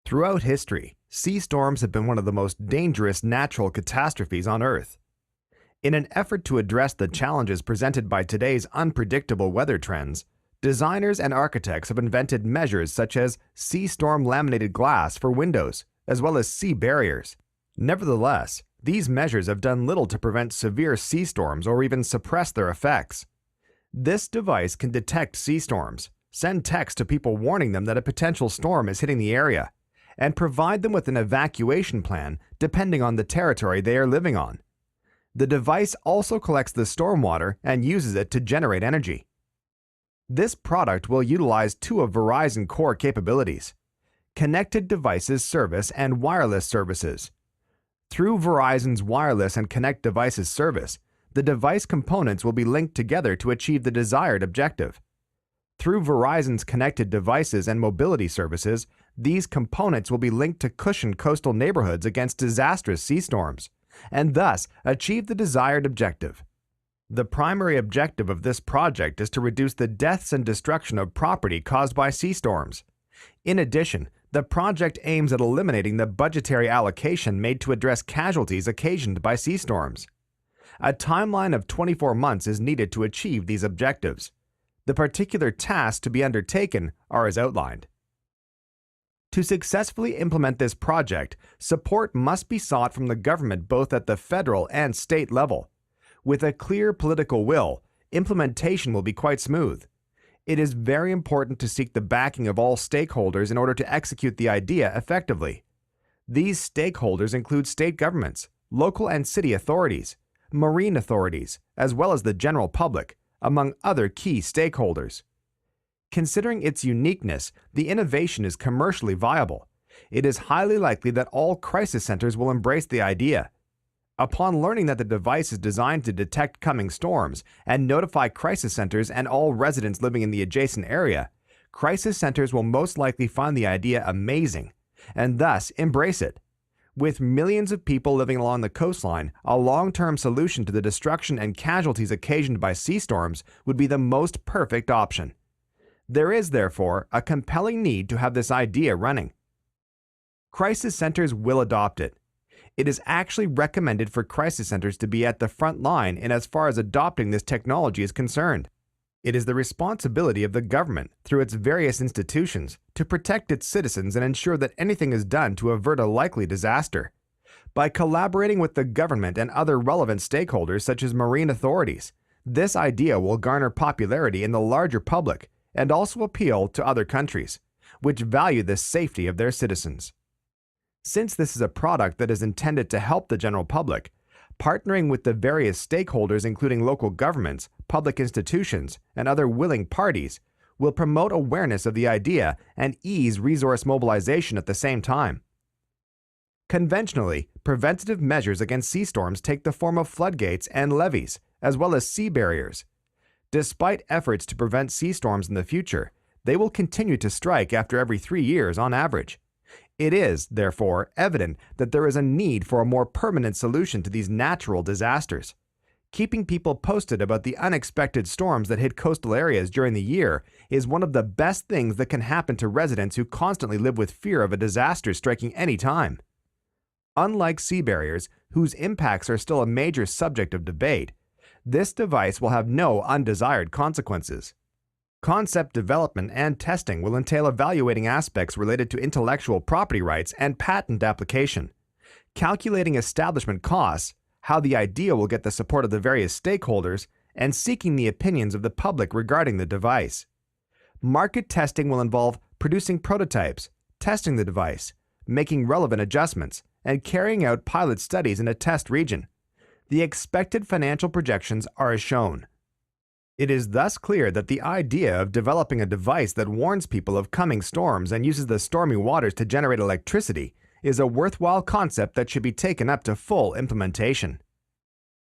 Throughout history, sea storms have been one of the most dangerous natural catastrophes on Earth. In an effort to address the challenges presented by today's unpredictable weather trends, designers and architects have invented measures such as sea storm laminated glass for windows, as well as sea barriers. Nevertheless, these measures have done little to prevent severe sea storms or even suppress their effects. This device can detect sea storms, send text to people warning them that a potential storm is hitting the area, and provide them with an evacuation plan depending on the territory they are living on. The device also collects the storm water and uses it to generate energy. This product will utilize two of Verizon core capabilities: Connected Devices Service and Wireless Services. Through Verizon's Wireless and Connect Devices service, the device components will be linked together to achieve the desired objective. Through Verizon's Connected Devices and Mobility services, these components will be linked to cushion coastal neighborhoods against disastrous sea storms, and thus achieve the desired objective. The primary objective of this project is to reduce the deaths and destruction of property caused by sea storms. In addition, the project aims at eliminating the budgetary allocation made to address casualties occasioned by sea storms. A timeline of 24 months is needed to achieve these objectives. The particular tasks to be undertaken are as outlined. To successfully implement this project, support must be sought from the government both at the federal and state level. With a clear political will, implementation will be quite smooth. It is very important to seek the backing of all stakeholders in order to execute the idea effectively. These stakeholders include state governments, local and city authorities, marine authorities, as well as the general public, among other key stakeholders. Considering its uniqueness, the innovation is commercially viable. It is highly likely that all crisis centers will embrace the idea. Upon learning that the device is designed to detect coming storms and notify crisis centers and all residents living in the adjacent area, crisis centers will most likely find the idea amazing and thus embrace it. With millions of people living along the coastline, a long-term solution to the destruction and casualties occasioned by sea storms would be the most perfect option. There is, therefore, a compelling need to have this idea running. Crisis centers will adopt it. It is actually recommended for crisis centers to be at the front line in as far as adopting this technology is concerned. It is the responsibility of the government, through its various institutions, to protect its citizens and ensure that anything is done to avert a likely disaster. By collaborating with the government and other relevant stakeholders such as marine authorities, this idea will garner popularity in the larger public and also appeal to other countries, which value the safety of their citizens. Since this is a product that is intended to help the general public, partnering with the various stakeholders including local governments, public institutions, and other willing parties will promote awareness of the idea and ease resource mobilization at the same time. Conventionally, preventative measures against sea storms take the form of floodgates and levees, as well as sea barriers. Despite efforts to prevent sea storms in the future, they will continue to strike after every 3 years on average. It is, therefore, evident that there is a need for a more permanent solution to these natural disasters. Keeping people posted about the unexpected storms that hit coastal areas during the year is one of the best things that can happen to residents who constantly live with fear of a disaster striking any time. Unlike sea barriers, whose impacts are still a major subject of debate, this device will have no undesired consequences. Concept development and testing will entail evaluating aspects related to intellectual property rights and patent application, calculating establishment costs, how the idea will get the support of the various stakeholders, and seeking the opinions of the public regarding the device. Market testing will involve producing prototypes, testing the device, making relevant adjustments, and carrying out pilot studies in a test region. The expected financial projections are as shown. It is thus clear that the idea of developing a device that warns people of coming storms and uses the stormy waters to generate electricity is a worthwhile concept that should be taken up to full implementation.